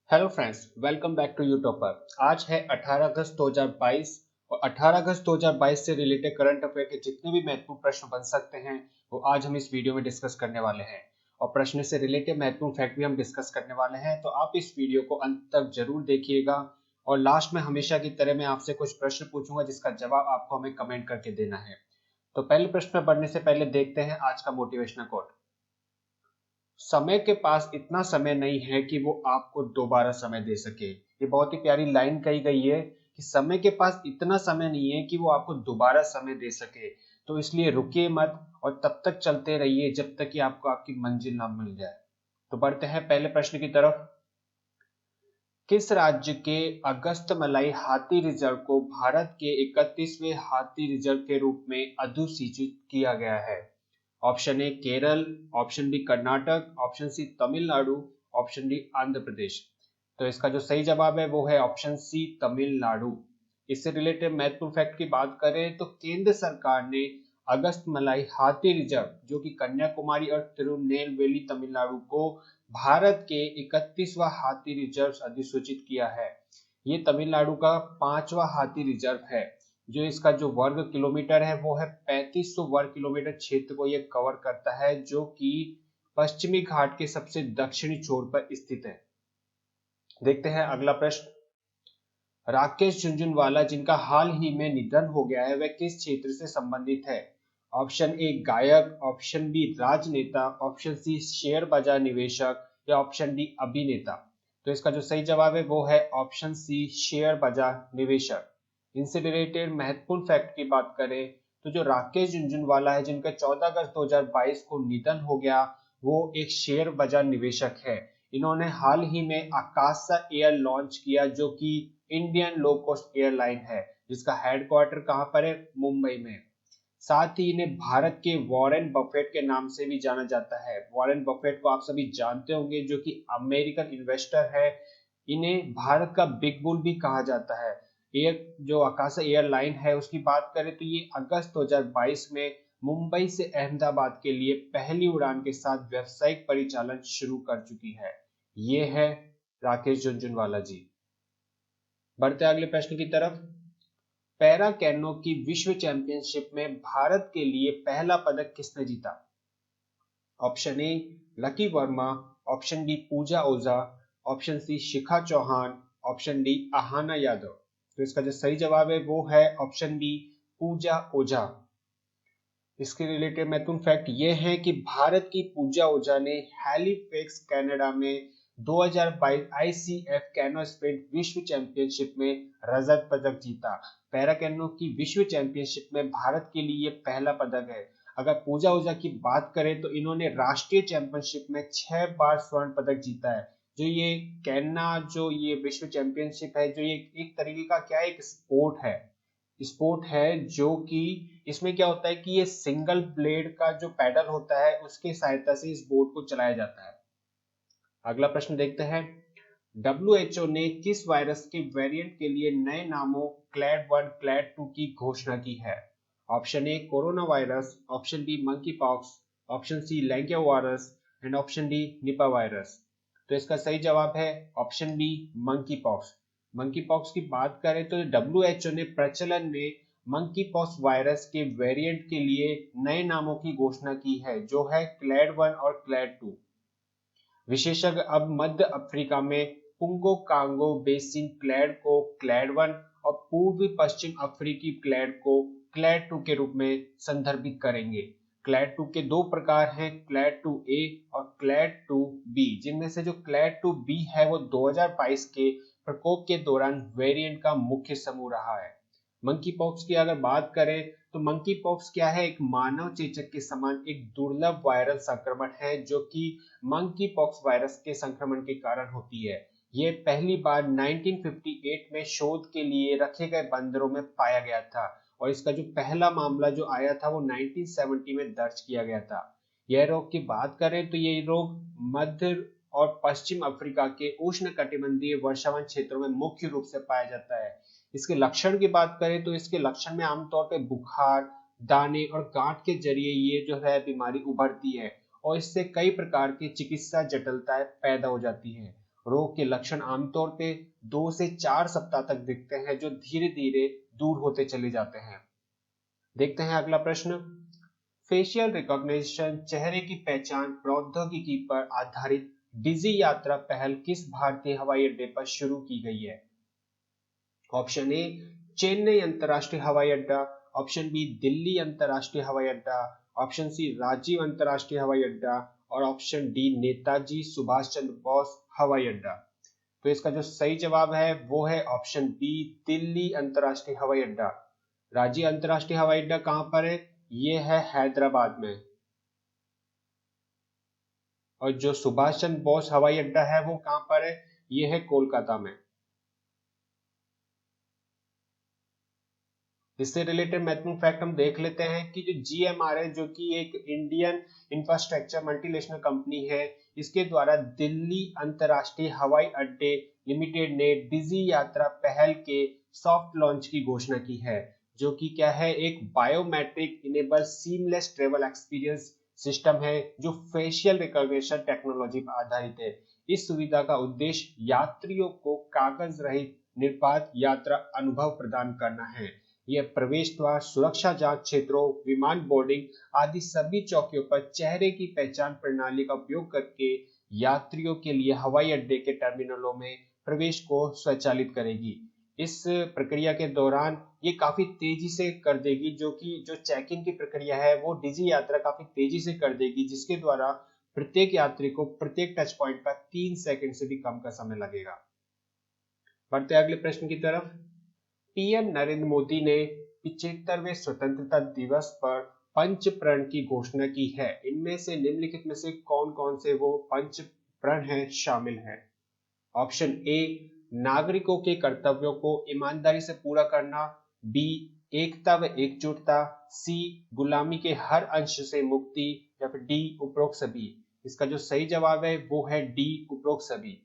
Hello friends, welcome back to youtuber. आज है 18 अगस्त 2022 और 18 अगस्त 2022 से रिलेटेड करंट अफेयर के जितने भी महत्वपूर्ण प्रश्न बन सकते हैं वो आज हम इस वीडियो में डिस्कस करने वाले हैं। और प्रश्न से रिलेटेड महत्वपूर्ण फैक्ट भी हम डिस्कस करने वाले हैं, तो आप इस वीडियो को अंत तक जरूर देखिएगा। और लास्ट में हमेशा की तरह मैं आपसे कुछ प्रश्न पूछूंगा जिसका जवाब आपको हमें कमेंट करके देना है। तो पहले प्रश्न में बढ़ने से पहले देखते हैं आज का मोटिवेशनल कोट। समय के पास इतना समय नहीं है कि वो आपको दोबारा समय दे सके। ये बहुत ही प्यारी लाइन कही गई है कि समय के पास इतना समय नहीं है कि वो आपको दोबारा समय दे सके। तो इसलिए रुकिए मत और तब तक चलते रहिए जब तक कि आपको आपकी मंजिल ना मिल जाए। तो बढ़ते हैं पहले प्रश्न की तरफ। किस राज्य के अगस्त मलाई हाथी रिजर्व को भारत के 31वें हाथी रिजर्व के रूप में अधिसूचित किया गया है? Option A Kerala, option B Karnataka, option C Tamil Nadu, option D Andhra Pradesh. तो इसका जो सही जवाब है वो है ऑप्शन सी तमिलनाडु। इससे रिलेटेड महत्वपूर्ण फैक्ट की बात करें तो केंद्र सरकार ने अगस्त मलाई हाथी रिजर्व जो कि कन्याकुमारी और तिरुनेलवेली तमिलनाडु को भारत के 31वां हाथी रिजर्व अधिसूचित किया है। ये तमिलनाडु का 5वां हाथी रिजर्व है। जो इसका जो वर्ग किलोमीटर है वो है 3500 वर्ग किलोमीटर क्षेत्र को ये कवर करता है, जो कि पश्चिमी घाट के सबसे दक्षिणी छोर पर स्थित है। देखते हैं अगला प्रश्न। राकेश झुनझुनवाला जिनका हाल ही में निधन हो गया है वह किस क्षेत्र से संबंधित है? ऑप्शन ए गायक, ऑप्शन बी राजनेता, ऑप्शन सी शेयर बाजार निवेशक या ऑप्शन डी अभिनेता। तो इसका जो सही जवाब है वो है ऑप्शन सी शेयर बाजार निवेशक। इनसे रिलेटेड महत्वपूर्ण फैक्ट की बात करें तो जो राकेश झुनझुनवाला है जिनका 14 अगस्त 2022 को निधन हो गया, वो एक शेयर बाजार निवेशक है। इन्होंने हाल ही में आकाशा एयर लॉन्च किया जो कि इंडियन लो कॉस्ट एयरलाइन है, जिसका हेडक्वार्टर कहां पर है? मुंबई में। साथ ही इन्हें भारत के वॉरेन बफेट के नाम से भी जाना जाता है। वॉरेन बफेट को आप सभी जानते होंगे जो कि अमेरिकन इन्वेस्टर है। इन्हें भारत का बिग बुल भी कहा जाता है। एयर जो आकाशा एयरलाइन है उसकी बात करें तो ये अगस्त 2022 में मुंबई से अहमदाबाद के लिए पहली उड़ान के साथ व्यावसायिक परिचालन शुरू कर चुकी है। ये है राकेश झुनझुनवाला जी। बढ़ते अगले प्रश्न की तरफ। पैरा कैनो की विश्व चैंपियनशिप में भारत के लिए पहला पदक किसने जीता? Option A Lucky Verma, option B Pooja Ojha, option C Shikha Chauhan, option D Aahana Yadav. तो इसका जो सही जवाब है वो है ऑप्शन बी पूजा ओझा। इसके रिलेटेड महत्वपूर्ण फैक्ट ये है कि भारत की पूजा ओझा ने हैलिफैक्स कनाडा में 2022 आईसीएफ कैनो स्प्रिंट विश्व चैंपियनशिप में रजत पदक जीता। पैरा कैनो की विश्व चैंपियनशिप में भारत के लिए पहला पदक है। अगर पूजा ओझा की बात करें तो इन्होंने राष्ट्रीय चैंपियनशिप में 6 बार स्वर्ण पदक जीता है। जो ये कैना जो ये विश्व चैंपियनशिप है, जो ये एक तरीके का क्या है, एक स्पोर्ट है जो कि इसमें क्या होता है कि ये सिंगल ब्लेड का जो पैडल होता है उसकी सहायता से इस बोट को चलाया जाता है। अगला प्रश्न देखते हैं। डब्ल्यूएचओ ने किस वायरस के वेरिएंट के लिए नए नामों क्लैड 1 क्लैड 2 की घोषणा की है? Option A corona virus, option B monkey pox, option C Langya virus and option D Nipah virus. तो इसका सही जवाब है option B monkey pox. Monkey pox की बात करें तो डब्ल्यूएचओ ने प्रचलन में मंकी पॉक्स वायरस के वेरिएंट के लिए नए नामों की घोषणा की है, जो है क्लैड 1 और क्लैड 2। विशेषज्ञ अब मध्य अफ्रीका में पुंगो कांगो बेसिन क्लैड को क्लैड 1 और पूर्वी पश्चिम अफ्रीकी क्लैड को क्लैड 2 के रूप में संदर्भित करेंगे। क्लैड 2 के दो प्रकार हैं, क्लैड 2A और क्लैड 2B, जिनमें से जो क्लैड 2B है वो 2022 के प्रकोप के दौरान वेरिएंट का मुख्य समूह रहा है। मंकी पॉक्स की अगर बात करें तो मंकी पॉक्स क्या है? एक मानव चेचक के समान एक दुर्लभ वायरल संक्रमण है जो कि मंकी पॉक्स वायरस के संक्रमण के कारण होती है। ये पहली बार 1958 में शोध के लिए रखे गए बंदरों में पाया गया था और इसका जो पहला मामला जो आया था वो 1970 में दर्ज किया गया था। यह रोग की बात करें तो ये रोग मध्य और पश्चिम अफ्रीका के उष्णकटिबंधीय वर्षावन क्षेत्रों में मुख्य रूप से पाया जाता है। इसके लक्षण की बात करें तो इसके लक्षण में आमतौर पर बुखार, दाने और गांठ के जरिए ये जो है बीमारी उभरती है और इससे कई प्रकार की चिकित्सा जटिलताएं पैदा हो जाती हैं। रोग के लक्षण आमतौर पे 2 से 4 सप्ताह तक दिखते हैं, जो धीरे धीरे दूर होते चले जाते हैं। देखते हैं अगला प्रश्न। फेशियल रिकॉग्निशन चेहरे की पहचान प्रौद्योगिकी पर आधारित डिजी यात्रा पहल किस भारतीय हवाई अड्डे पर शुरू की गई है? ऑप्शन ए चेन्नई अंतरराष्ट्रीय हवाई अड्डा, ऑप्शन बी दिल्ली अंतरराष्ट्रीय हवाई अड्डा, ऑप्शन सी राजीव अंतरराष्ट्रीय हवाई अड्डा और ऑप्शन डी नेताजी सुभाष चंद्र बोस हवाई अड्डा। तो इसका जो सही जवाब है वो है ऑप्शन बी दिल्ली अंतरराष्ट्रीय हवाई अड्डा। राजीव अंतरराष्ट्रीय हवाई अड्डा कहां पर है? ये है हैदराबाद में। और जो सुभाष चंद्र बोस हवाई अड्डा है वो कहां पर है? ये है कोलकाता में। इससे रिलेटेड महत्वपूर्ण फैक्ट हम देख लेते हैं कि जो GMR है, जो कि एक इंडियन इंफ्रास्ट्रक्चर मल्टीनेशनल कंपनी है, इसके द्वारा दिल्ली अंतरराष्ट्रीय हवाई अड्डे लिमिटेड ने डिजी यात्रा पहल के सॉफ्ट लॉन्च की घोषणा की है, जो कि क्या है, एक biometric enable seamless travel experience system है जो फेशियल रिकॉग्निशन टेक्नोलॉजी पर आधारित है। इस सुविधा का उद्देश्य यात्रियों को कागज रहित निर्बाध यात्रा अनुभव प्रदान करना है। यह प्रवेश द्वार, सुरक्षा जांच क्षेत्रों, विमान बोर्डिंग आदि सभी चौकियों पर चेहरे की पहचान प्रणाली का उपयोग करके यात्रियों के लिए हवाई अड्डे के टर्मिनलों में प्रवेश को स्वचालित करेगी। इस प्रक्रिया के दौरान ये काफी तेजी से कर देगी, जो चेक इन की प्रक्रिया है वो डिजी यात्रा काफी तेजी से कर देगी, जिसके द्वारा प्रत्येक यात्री को प्रत्येक टच पॉइंट पर 3 सेकंड से भी कम का समय लगेगा। बढ़ते अगले प्रश्न की तरफ। पीएम नरेंद्र मोदी ने 75वें स्वतंत्रता दिवस पर पंच प्रण की घोषणा की है। इनमें से निम्नलिखित में से कौन कौन से वो पंच प्रण हैं शामिल हैं? ऑप्शन ए नागरिकों के कर्तव्यों को ईमानदारी से पूरा करना, बी एकता व एकजुटता, सी गुलामी के हर अंश से मुक्ति या फिर डी उपरोक्त सभी। इसका जो सही जवाब है वो है डी उपरोक्त सभी।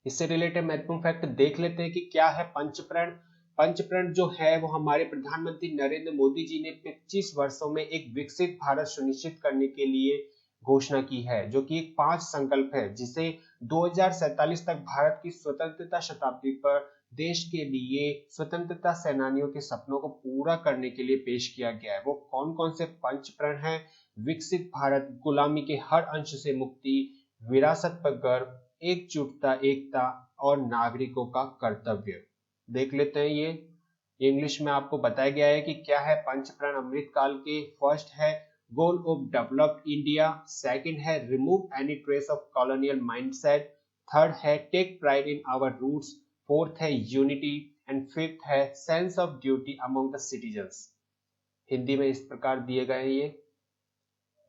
इससे रिलेटेड महत्वपूर्ण फैक्ट देख लेते हैं कि क्या है पंचप्रण। पंचप्रण जो है वो हमारे प्रधानमंत्री नरेंद्र मोदी जी ने 25 वर्षों में एक विकसित भारत सुनिश्चित करने के लिए घोषणा की है, जो कि एक 5 संकल्प है, जिसे 2047 तक भारत की स्वतंत्रता शताब्दी पर देश के लिए स्वतंत्रता सेनानियों के सपनों को पूरा करने के लिए पेश किया गया है। वो कौन कौन से पंचप्रण हैं? विकसित भारत, गुलामी के हर अंश से मुक्ति, विरासत पर गर्व, एकजुटता, एकता और नागरिकों का कर्तव्य। देख लेते हैं ये इंग्लिश में आपको बताया गया है कि क्या है पंचप्रण अमृतकाल के। फर्स्ट है goal of developed India, second है remove any trace of colonial mindset, third है take pride in our roots, fourth है यूनिटी एंड फिफ्थ है sense of duty among the citizens. Hindi में इस प्रकार दिए गए हैं ये।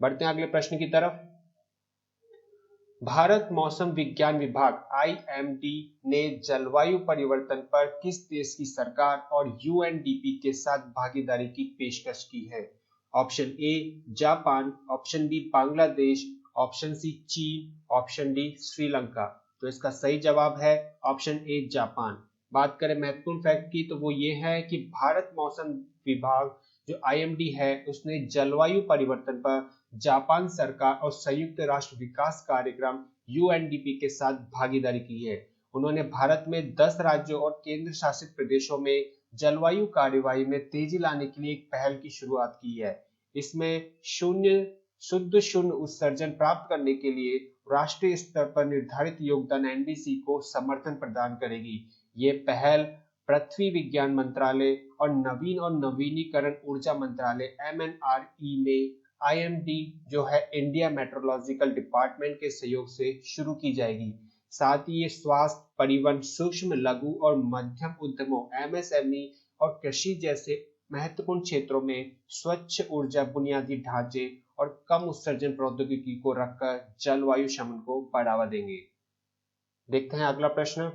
बढ़ते हैं अगले प्रश्न की तरफ। भारत मौसम विज्ञान विभाग IMD ने जलवायु परिवर्तन पर किस देश की सरकार और UNDP के साथ भागीदारी की पेशकश की है? Option A Japan, option B Bangladesh, option C चीन, ऑप्शन डी श्रीलंका। तो इसका सही जवाब है ऑप्शन ए जापान। बात करें महत्वपूर्ण फैक्ट की तो वो ये है कि भारत मौसम विभाग जो IMD है उसने जलवायु परिवर्तन पर जापान सरकार और संयुक्त राष्ट्र विकास कार्यक्रम UNDP के साथ भागीदारी की है। उन्होंने भारत में 10 राज्यों और केंद्र शासित प्रदेशों में जलवायु कार्यवाही में तेजी लाने के लिए एक पहल की शुरुआत की है। इसमें शुद्ध शून्य उत्सर्जन प्राप्त करने के लिए राष्ट्रीय स्तर पर निर्धारित योगदान NDC को समर्थन प्रदान करेगी। ये पहल पृथ्वी विज्ञान मंत्रालय और नवीन और नवीनीकरण ऊर्जा मंत्रालय MNRE में IMD जो है इंडिया मेट्रोलॉजिकल डिपार्टमेंट के सहयोग से शुरू की जाएगी। साथ ही ये स्वास्थ्य, परिवहन, सूक्ष्म लघु और मध्यम उद्यमों MSME और कृषि जैसे महत्वपूर्ण क्षेत्रों में स्वच्छ ऊर्जा, बुनियादी ढांचे और कम उत्सर्जन प्रौद्योगिकी को रखकर जलवायु शमन को बढ़ावा देंगे। देखते हैं अगला प्रश्न।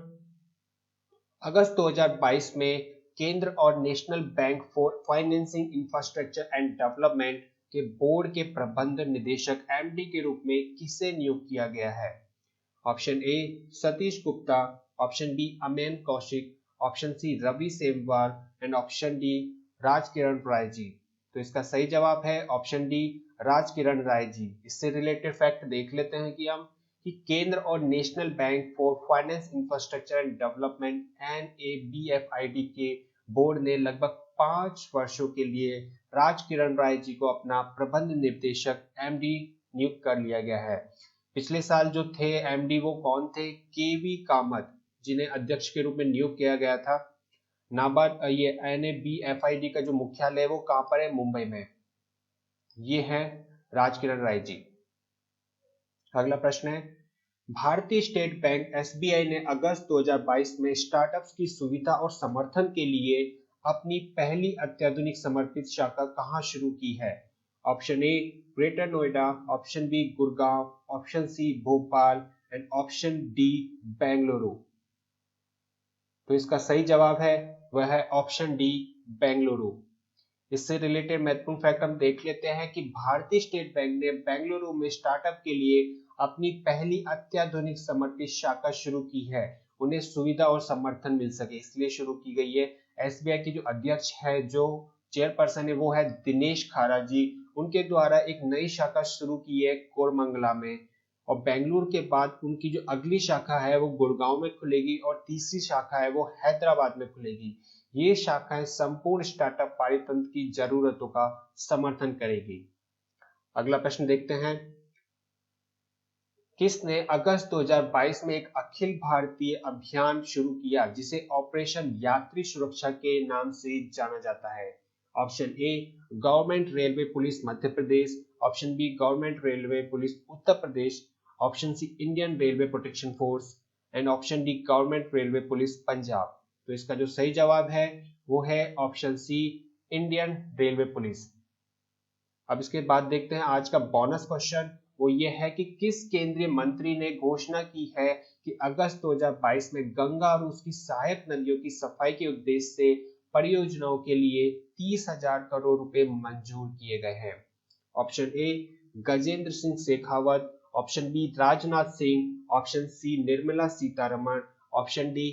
अगस्त 2022 में केंद्र और national bank for financing infrastructure and development के बोर्ड के प्रबंध निदेशक MD के रूप में किसे नियुक्त किया गया है? Option A Satish Gupta, option B Aman Kaushik, option C Ravi Semwar and option D Rajkiran Rai ji. तो इसका सही जवाब है ऑप्शन डी राजकिरण राय जी। इससे रिलेटेड फैक्ट देख लेते हैं कि हम कि केंद्र और national bank for finance infrastructure and development NABFID के बोर्ड ने लगभग 5 वर्षों के लिए राजकिरण राय जी को अपना प्रबंध निर्देशक MD नियुक्त कर लिया गया है। पिछले साल जो थे MD वो कौन थे? KV कामत, जिन्हें अध्यक्ष के रूप में नियुक्त किया गया था। नाबार्ड ये NABFID का जो मुख्यालय है वो कहां पर है? मुंबई में। ये है राजकिरण राय जी। अगला प्रश्न है, भारतीय स्टेट बैंक SBI ने अगस्त 2022 में स्टार्टअप्स की सुविधा और समर्थन के लिए अपनी पहली अत्याधुनिक समर्पित शाखा कहां शुरू की है? Option A greater Noida, option B Gurgaon, option C Bhopal and option D Bengaluru. तो इसका सही जवाब है वह है ऑप्शन डी बेंगलुरु। इससे रिलेटेड महत्वपूर्ण फैक्ट हम देख लेते हैं कि भारतीय स्टेट बैंक ने बेंगलुरु में स्टार्टअप के लिए अपनी पहली अत्याधुनिक समर्पित शाखा शुरू की है। उन्हें सुविधा और समर्थन मिल सके इसलिए शुरू की गई है। SBI के जो अध्यक्ष है, जो चेयरपर्सन है, वो है दिनेश खारा जी। उनके द्वारा एक नई शाखा शुरू की है कोरमंगला में, और बेंगलुरु के बाद उनकी जो अगली शाखा है वो गुड़गांव में खुलेगी और तीसरी शाखा है वो हैदराबाद में खुलेगी। ये शाखाएं संपूर्ण स्टार्टअप पारितंत्र की जरूरतों का समर्थन करेगी। अगला प्रश्न देखते हैं, किसने अगस्त 2022 में एक अखिल भारतीय अभियान शुरू किया जिसे ऑपरेशन यात्री सुरक्षा के नाम से जाना जाता है? Option A government railway police Madhya Pradesh, option B government railway police Uttar Pradesh, option C Indian railway protection force and option D government railway police Punjab. तो इसका जो सही जवाब है वो है option C Indian railway police. अब इसके बाद देखते हैं आज का बोनस क्वेश्चन। वो ये है कि किस केंद्रीय मंत्री ने घोषणा की है कि अगस्त 2022 में गंगा और उसकी सहायक नदियों की सफाई के उद्देश्य से परियोजनाओं के लिए 30,000 करोड़ रुपए मंजूर किए गए हैं? Option A Gajendra Singh Shekhawat, option B Rajnath Singh, option C Nirmala Sitharaman, option D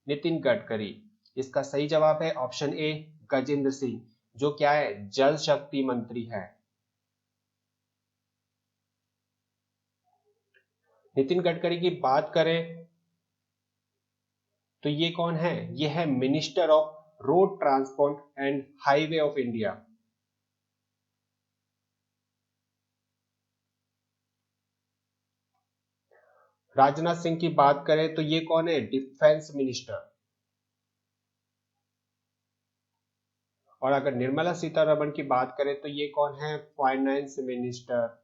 Nitin Gadkari. इसका सही जवाब है ऑप्शन ए गजेंद्र सिंह, जो क्या है? जल शक्ति मंत्री है। नितिन गडकरी की बात करें तो ये कौन है? ये है minister of road transport and highway of India. Rajnath Singh की बात करें तो ये कौन है? Defence minister. और अगर निर्मला सीतारमण की बात करें तो ये कौन है? Finance minister.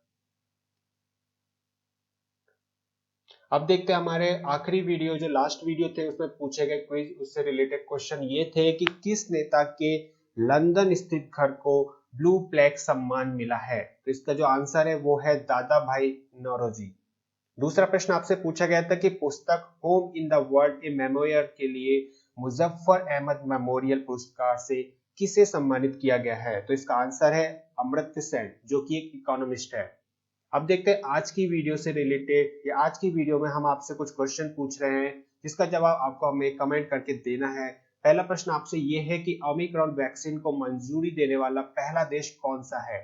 अब देखते हैं हमारे आखिरी वीडियो, जो लास्ट वीडियो थे उसमें पूछे गए क्विज, उससे रिलेटेड क्वेश्चन ये थे कि किस नेता के लंदन स्थित घर को ब्लू प्लेग सम्मान मिला है? तो इसका जो आंसर है वो है दादा भाई नौरोजी। दूसरा प्रश्न आपसे पूछा गया था कि पुस्तक home in the world A memoir के लिए मुजफ्फर अहमद मेमोरियल पुरस्कार से किसे सम्मानित किया गया है? तो इसका आंसर है अमर्त्य सेन, जो कि एक इकोनॉमिस्ट है। अब देखते हैं आज की वीडियो से रिलेटेड, या आज की वीडियो में हम आपसे कुछ क्वेश्चन पूछ रहे हैं जिसका जवाब आपको हमें कमेंट करके देना है। पहला प्रश्न आपसे ये है कि ओमिक्रॉन वैक्सीन को मंजूरी देने वाला पहला देश कौन सा है?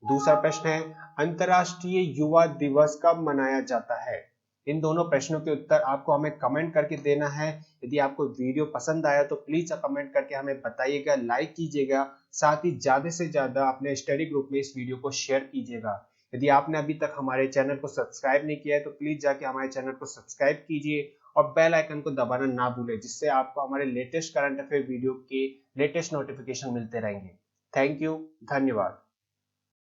दूसरा प्रश्न है अंतरराष्ट्रीय युवा दिवस कब मनाया जाता है? इन दोनों प्रश्नों के उत्तर आपको हमें कमेंट करके देना है। यदि आपको वीडियो पसंद आया तो प्लीज कमेंट करके हमें बताइएगा, लाइक कीजिएगा, साथ ही ज्यादा से ज्यादा अपने स्टडी ग्रुप में इस वीडियो को शेयर कीजिएगा। यदि आपने अभी तक हमारे चैनल को सब्सक्राइब नहीं किया है तो प्लीज जाके हमारे चैनल को सब्सक्राइब कीजिए और बेल आइकन को दबाना ना भूलें, जिससे आपको हमारे लेटेस्ट करंट अफेयर वीडियो के लेटेस्ट नोटिफिकेशन मिलते रहेंगे। थैंक यू, धन्यवाद।